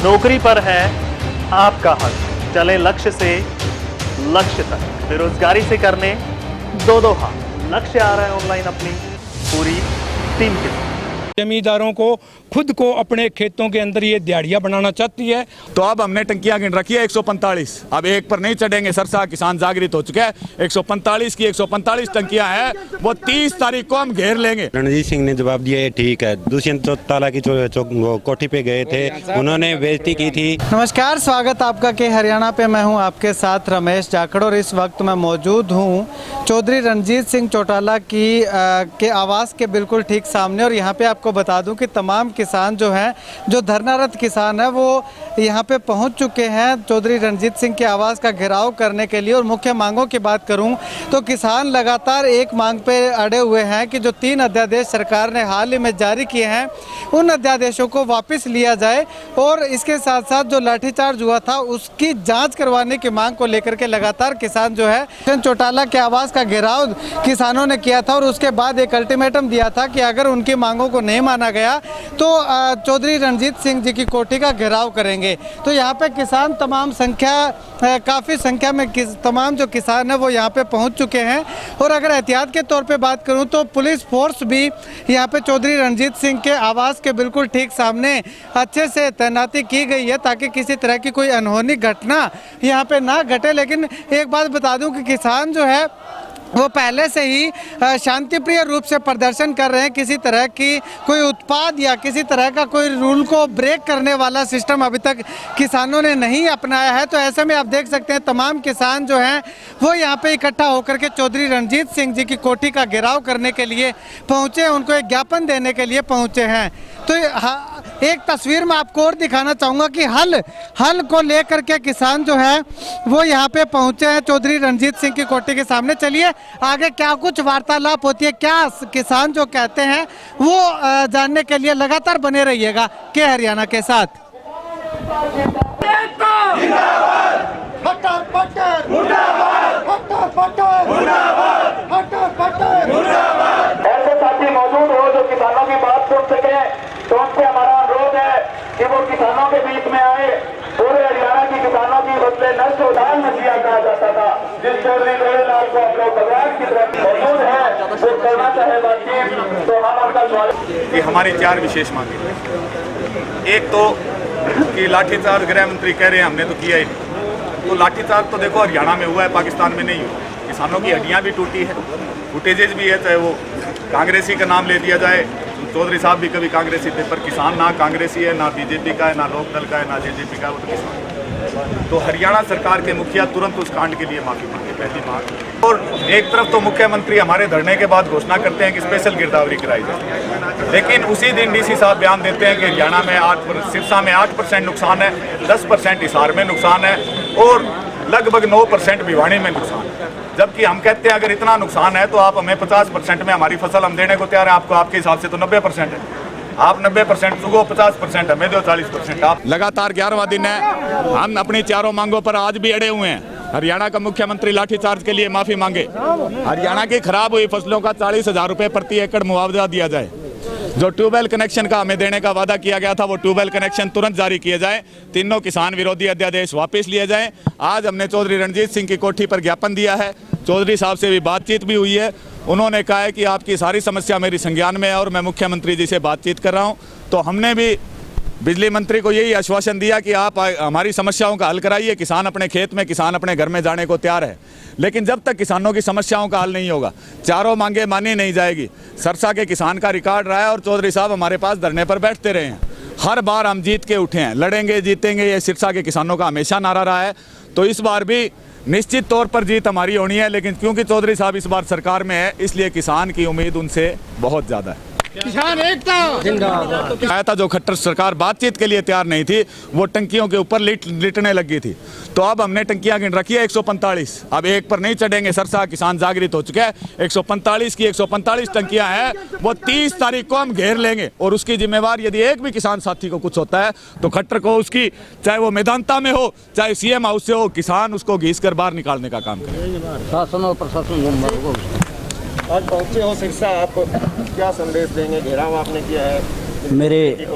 नौकरी पर है आपका हक, चले लक्ष्य से लक्ष्य तक, बेरोजगारी से करने दो हाथ। लक्ष्य आ रहा है ऑनलाइन अपनी पूरी टीम के साथ। जमींदारों को खुद को अपने खेतों के अंदर ये दिहाड़ियाँ बनाना चाहती है। तो अब हमने टंकियां गिन रखी है 145। अब एक पर नहीं चढ़ेंगे, सरसा किसान जागृत हो चुके हैं। 145 की 145 टंकियां हैं, वो 30 तारीख को हम घेर लेंगे। रणजीत सिंह ने जवाब दिया, ये ठीक है। दुष्यंत चौटाला की वो कोठी पे गए थे, उन्होंने बेइज्जती की थी। नमस्कार, स्वागत आपका के हरियाणा पे। मैं हूं आपके साथ रमेश जाखड़ और इस वक्त मैं मौजूद हूं चौधरी रणजीत सिंह चौटाला की के आवास के बिल्कुल ठीक सामने। और यहां पे आपको बता दूं कि तमाम किसान जो हैं, जो धरनारत किसान हैं, वो यहाँ पे पहुँच चुके हैं चौधरी रणजीत सिंह के आवास का घेराव करने के लिए। और मुख्य मांगों की बात करूँ तो किसान लगातार एक मांग पे अड़े हुए हैं कि जो 3 अध्यादेश सरकार ने हाल ही में जारी किए हैं, उन अध्यादेशों को वापस लिया जाए। और इसके साथ साथ जो लाठीचार्ज हुआ था उसकी जांच करवाने की मांग को लेकर के लगातार किसान जो है चौटाला के आवास का घेराव किसानों ने किया था। और उसके बाद एक अल्टीमेटम दिया था कि अगर उनकी मांगों को नहीं माना गया तो चौधरी रणजीत सिंह जी की कोठी का घेराव करेंगे। तो यहाँ पे किसान काफ़ी संख्या में तमाम जो किसान हैं वो यहाँ पे पहुँच चुके हैं। और अगर एहतियात के तौर पे बात करूँ तो पुलिस फोर्स भी यहाँ पे चौधरी रणजीत सिंह के आवास के बिल्कुल ठीक सामने अच्छे से तैनाती की गई है, ताकि किसी तरह की कोई अनहोनी घटना यहाँ पे ना घटे। लेकिन एक बात बता दूं कि किसान जो है वो पहले से ही शांतिप्रिय रूप से प्रदर्शन कर रहे हैं। किसी तरह की कोई उत्पाद या किसी तरह का कोई रूल को ब्रेक करने वाला सिस्टम अभी तक किसानों ने नहीं अपनाया है। तो ऐसे में आप देख सकते हैं तमाम किसान जो हैं वो यहाँ पे इकट्ठा होकर के चौधरी रणजीत सिंह जी की कोठी का घेराव करने के लिए पहुँचे, उनको एक ज्ञापन देने के लिए पहुँचे हैं। तो एक तस्वीर मैं आपको और दिखाना चाहूँगा कि हल को लेकर के किसान जो है वो यहाँ पे पहुँचे हैं चौधरी रणजीत सिंह की कोठी के सामने। चलिए आगे क्या कुछ वार्तालाप होती है, क्या किसान जो कहते हैं वो जानने के लिए लगातार बने रहिएगा के हरियाणा के साथ। ऐसे साथी मौजूद हो जो किसानों की बात सुन सके, तो उनसे हमारा अनुरोध है कि वो किसानों के बीच में आए। पूरे हरियाणा की किसानों की बदले नस्ल उदार नसिया कहा जाता था, जिस चौधरी लाल को हम लोग भगवान की तरफ मौजूद है, वो करना चाहे बातचीत, तो हम आपका स्वागत। ये हमारी 4 विशेष मांगे। एक तो कि लाठीचार्ज गृह मंत्री कह रहे हैं हमने तो किया ही नहीं। तो लाठीचार्ज तो देखो हरियाणा में हुआ है, पाकिस्तान में नहीं हुआ। किसानों की हड्डियाँ भी टूटी है, फुटेजेज भी है, चाहे वो कांग्रेसी का नाम ले दिया जाए। चौधरी साहब भी कभी कांग्रेसी थे, पर किसान ना कांग्रेसी है, ना बीजेपी का है, ना लोकदल का है, ना जेजेपी का है, वो तो किसान। तो हरियाणा सरकार के मुखिया तुरंत उस कांड के लिए माफी मांगे, पहली मांग। और एक तरफ तो मुख्यमंत्री हमारे धरने के बाद घोषणा करते हैं कि स्पेशल गिरदावरी कराई जाए, लेकिन उसी दिन डीसी साहब बयान देते हैं कि हरियाणा में सिरसा में 8% नुकसान है, 10% हिसार में नुकसान है और लगभग 9% भिवानी में नुकसान है। जबकि हम कहते हैं अगर इतना नुकसान है तो आप हमें 50% में हमारी फसल हम देने को तैयार है। आपको आपके हिसाब से तो 90% है, आप 90% चुको, 50% हमें दो, 40% आप। लगातार 11वां दिन है, हम अपनी 4 मांगों पर आज भी अड़े हुए हैं। हरियाणा का मुख्यमंत्री लाठीचार्ज के लिए माफी मांगे, हरियाणा की खराब हुई फसलों का 40,000 रुपये प्रति एकड़ मुआवजा दिया जाए। जो ट्यूबवेल कनेक्शन का हमें देने का वादा किया गया था, वो ट्यूबवेल कनेक्शन तुरंत जारी किए जाए। तीनों किसान विरोधी अध्यादेश वापस लिए जाएं। आज हमने चौधरी रणजीत सिंह की कोठी पर ज्ञापन दिया है, चौधरी साहब से भी बातचीत भी हुई है। उन्होंने कहा है कि आपकी सारी समस्या मेरी संज्ञान में है और मैं मुख्यमंत्री जी से बातचीत कर रहा हूँ। तो हमने भी बिजली मंत्री को यही आश्वासन दिया कि आप हमारी समस्याओं का हल कराइए। किसान अपने खेत में, किसान अपने घर में जाने को तैयार है, लेकिन जब तक किसानों की समस्याओं का हल नहीं होगा, 4 मांगे मानी नहीं जाएगी। सरसा के किसान का रिकॉर्ड रहा है और चौधरी साहब हमारे पास धरने पर बैठते रहे हैं। हर बार हम जीत के उठे हैं, लड़ेंगे जीतेंगे, ये सिरसा के किसानों का हमेशा नारा रहा है। तो इस बार भी निश्चित तौर पर जीत हमारी होनी है, लेकिन क्योंकि चौधरी साहब इस बार सरकार में है, इसलिए किसान की उम्मीद उनसे बहुत ज़्यादा है। किसान एकता जिंदाबाद। आया था जो खट्टर सरकार बातचीत के लिए तैयार नहीं थी, वो टंकियों के ऊपर लिटने लगी थी। तो अब हमने टंकियां गिन रखी है 145। अब एक पर नहीं चढ़ेंगे, सरसा किसान जागृत हो चुके हैं। 145 की 145 टंकियां हैं, वो 30 तारीख को हम घेर लेंगे। और उसकी जिम्मेवार यदि एक भी किसान साथी को कुछ होता है तो खट्टर को उसकी, चाहे वो मेदांता में हो, चाहे सीएम हाउस से हो, किसान उसको घीस कर बाहर निकालने का काम करें। शासन और प्रशासन आज पहुंचे हो सिरसा, आप क्या संदेश देंगे? घेराव आपने किया है, मेरे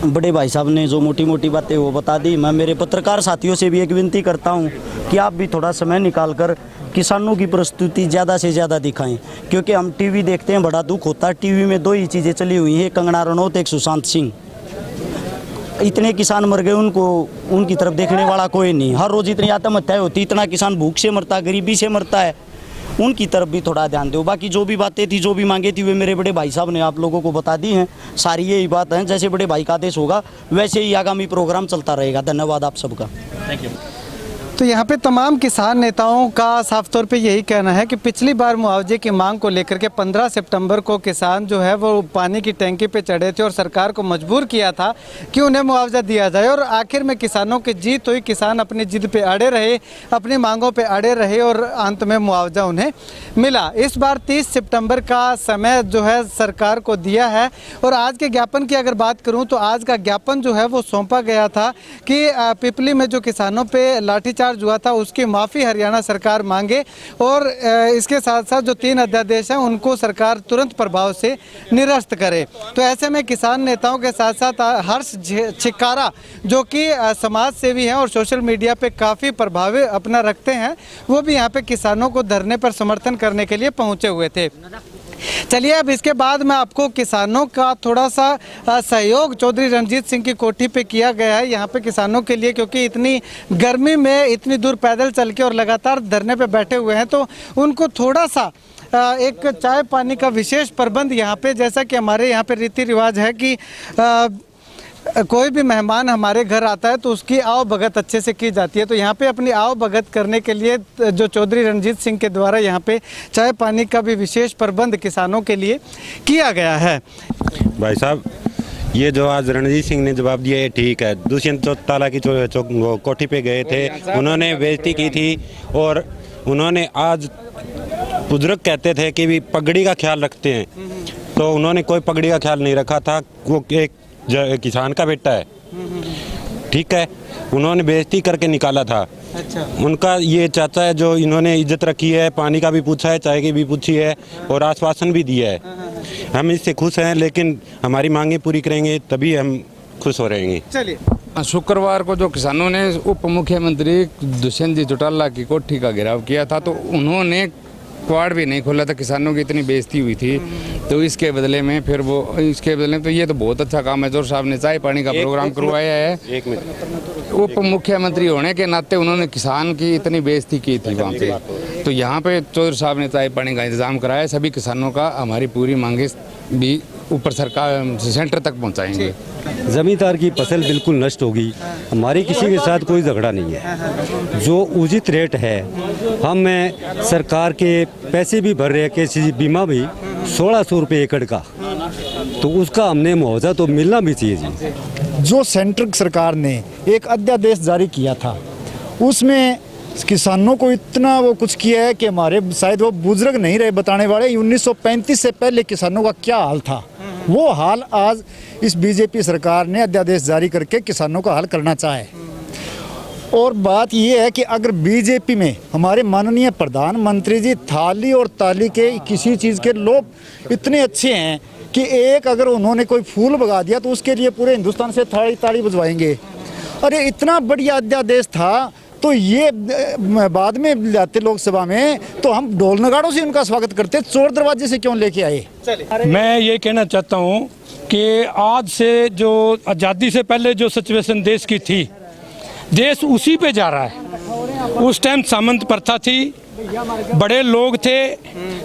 बड़े भाई साहब ने जो मोटी मोटी बातें वो बता दी। मैं मेरे पत्रकार साथियों से भी एक विनती करता हूँ कि आप भी थोड़ा समय निकालकर किसानों की प्रस्तुति ज़्यादा से ज़्यादा दिखाएं, क्योंकि हम टीवी देखते हैं, बड़ा दुख होता है। टीवी में 2 ही चीज़ें चली हुई हैं, कंगना रनौत, एक सुशांत सिंह। इतने किसान मर गए, उनको उनकी तरफ देखने वाला कोई नहीं। हर रोज़ इतनी आत्महत्याएं होती, इतना किसान भूख से मरता, गरीबी से मरता है, उनकी तरफ भी थोड़ा ध्यान दो। बाकी जो भी बातें थी, जो भी मांगे थी, वे मेरे बड़े भाई साहब ने आप लोगों को बता दी हैं। सारी यही बात है, जैसे बड़े भाई का आदेश होगा वैसे ही आगामी प्रोग्राम चलता रहेगा। धन्यवाद आप सबका। Thank you. तो यहाँ पे तमाम किसान नेताओं का साफ तौर पे यही कहना है कि पिछली बार मुआवजे की मांग को लेकर के 15 सितंबर को किसान जो है वो पानी की टैंकी पे चढ़े थे और सरकार को मजबूर किया था कि उन्हें मुआवजा दिया जाए, और आखिर में किसानों की जीत हुई। किसान अपनी जिद पे अड़े रहे, अपनी मांगों पे अड़े रहे और अंत में मुआवजा उन्हें मिला। इस बार 30 सितंबर का समय जो है सरकार को दिया है। और आज के ज्ञापन की अगर बात करूँ तो आज का ज्ञापन जो है वो सौंपा गया था कि पिपली में जो किसानों पर लाठीचार्ज हुआ था उसकी माफ़ी हरियाणा सरकार मांगे, और इसके साथ साथ जो 3 अध्यादेश हैं उनको सरकार तुरंत प्रभाव से निरस्त करे। तो ऐसे में किसान नेताओं के साथ साथ हर्ष छिकारा जो कि समाज सेवी हैं और सोशल मीडिया पे काफ़ी प्रभाव अपना रखते हैं, वो भी यहाँ पे किसानों को धरने पर समर्थन करने के लिए पहुँचे हुए थे। चलिए अब इसके बाद में आपको किसानों का थोड़ा सा सहयोग चौधरी रणजीत सिंह की कोठी पे किया गया है यहाँ पे किसानों के लिए, क्योंकि इतनी गर्मी में इतनी दूर पैदल चल के और लगातार धरने पे बैठे हुए हैं, तो उनको थोड़ा सा एक चाय पानी का विशेष प्रबंध यहाँ पे, जैसा कि हमारे यहाँ पे रीति रिवाज है कि कोई भी मेहमान हमारे घर आता है तो उसकी आओ भगत अच्छे से की जाती है। तो यहाँ पे अपनी आओ भगत करने के लिए जो चौधरी रणजीत सिंह के द्वारा यहाँ पे चाय पानी का भी विशेष प्रबंध किसानों के लिए किया गया है। भाई साहब, ये जो आज रणजीत सिंह ने जवाब दिया ये ठीक है। दुष्यंत चौटाला की कोठी पे गए थे, उन्होंने बेइज्जती की थी, और उन्होंने आज बुजुर्ग कहते थे कि भी पगड़ी का ख्याल रखते हैं, तो उन्होंने कोई पगड़ी का ख्याल नहीं रखा था। वो एक किसान का बेटा है, ठीक है, उन्होंने बेइज्जती करके निकाला था। अच्छा। उनका ये चाचा है जो इन्होंने इज्जत रखी है, पानी का भी पूछा है, चाय की भी पूछी है और आश्वासन भी दिया है। हम इससे खुश हैं, लेकिन हमारी मांगे पूरी करेंगे तभी हम खुश हो रहेंगे। चलिए, शुक्रवार को जो किसानों ने उप मुख्यमंत्री दुष्यंत जी चौटाला की कोठी का घेराव किया था, तो उन्होंने क्वाड भी नहीं खोला था। किसानों की इतनी बेइज्जती हुई थी, तो इसके बदले में तो ये तो बहुत अच्छा काम है। जोर साहब ने चाय पानी का प्रोग्राम करवाया है। एक मिनट, उप मुख्यमंत्री होने के नाते उन्होंने किसान की इतनी बेइज्जती की थी वहाँ पे, तो यहाँ पे चौधरी साहब ने चाय पानी का इंतजाम कराया है। सभी किसानों का हमारी पूरी मांगे भी ऊपर सरकार सेंटर तक पहुँचाएंगे। ज़मींदार की फसल बिल्कुल नष्ट होगी। हमारी किसी के साथ कोई झगड़ा नहीं है। जो उचित रेट है, हम सरकार के पैसे भी भर रहे हैं, किसी बीमा भी 1600 रुपये एकड़ का, तो उसका हमने मुआवजा तो मिलना भी चाहिए जी। जो सेंट्रल सरकार ने एक अध्यादेश जारी किया था, उसमें किसानों को इतना वो कुछ किया है कि हमारे शायद वो बुजुर्ग नहीं रहे बताने वाले 1935 से पहले किसानों का क्या हाल था, वो हाल आज इस बीजेपी सरकार ने अध्यादेश जारी करके किसानों का हल करना चाहे। और बात ये है कि अगर बीजेपी में हमारे माननीय प्रधानमंत्री जी थाली और ताली के किसी चीज़ के लोग इतने अच्छे हैं कि एक अगर उन्होंने कोई फूल बगा दिया तो उसके लिए पूरे हिंदुस्तान से थाली ताली बजवाएंगे। अरे इतना बढ़िया अध्यादेश था, तो ये बाद में जाते लोकसभा में तो हम ढोल नगाड़ों से उनका स्वागत करते, चोर दरवाजे से क्यों लेके आए। मैं ये कहना चाहता हूँ कि आज से जो आज़ादी से पहले जो सिचुएशन देश की थी, देश उसी पे जा रहा है। उस टाइम सामंत प्रथा थी, बड़े लोग थे,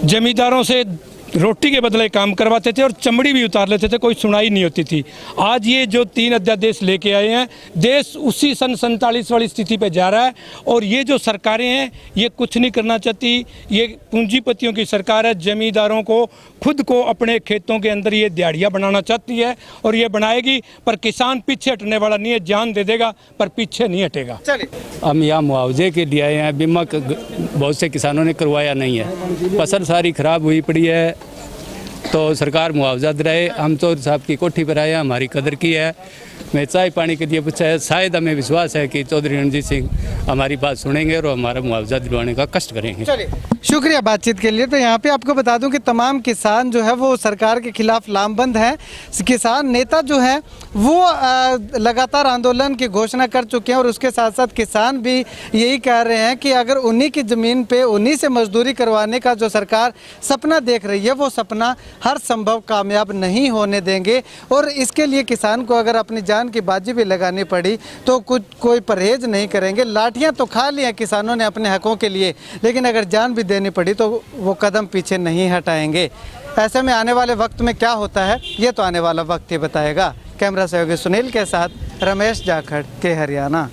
जमींदारों से रोटी के बदले काम करवाते थे और चमड़ी भी उतार लेते थे, कोई सुनाई नहीं होती थी। आज ये जो 3 अध्यादेश लेके आए हैं, देश उसी सन 47 वाली स्थिति पे जा रहा है। और ये जो सरकारें हैं ये कुछ नहीं करना चाहती, ये पूंजीपतियों की सरकार है। जमींदारों को खुद को अपने खेतों के अंदर ये दिहाड़ियाँ बनाना चाहती है और ये बनाएगी, पर किसान पीछे हटने वाला नहीं है। जान दे देगा पर पीछे नहीं हटेगा। हम यहाँ मुआवजे के लिए आए हैं। बीमा बहुत से किसानों ने करवाया नहीं है, फसल सारी खराब हुई पड़ी है। तो सरकार मुआवजा दिलाए। हम चौधरी साहब की कोठी पर आए, हमारी कदर की है। मैं चाय पानी के लिए पूछा है, शायद हमें विश्वास है कि चौधरी रणजीत सिंह हमारी बात सुनेंगे और हमारा मुआवजा दिलवाने का कष्ट करेंगे। चलिए, शुक्रिया बातचीत के लिए। तो यहाँ पे आपको बता दूं कि तमाम किसान जो है वो सरकार के खिलाफ लामबंद हैं। किसान नेता जो है वो लगातार आंदोलन की घोषणा कर चुके हैं और उसके साथ साथ किसान भी यही कह रहे हैं कि अगर उन्हीं की ज़मीन पे उन्हीं से मजदूरी करवाने का जो सरकार सपना देख रही है, वो सपना हर संभव कामयाब नहीं होने देंगे। और इसके लिए किसान को अगर अपनी जान की बाजी भी लगानी पड़ी तो कोई परहेज नहीं करेंगे। लाठियाँ तो खा ली हैं किसानों ने अपने हकों के लिए, लेकिन अगर जान भी देनी पड़ी तो वो कदम पीछे नहीं हटाएंगे। ऐसे में आने वाले वक्त में क्या होता है ये तो आने वाला वक्त ही बताएगा। कैमरा सहयोगी सुनील के साथ रमेश जाखड़ के हरियाणा।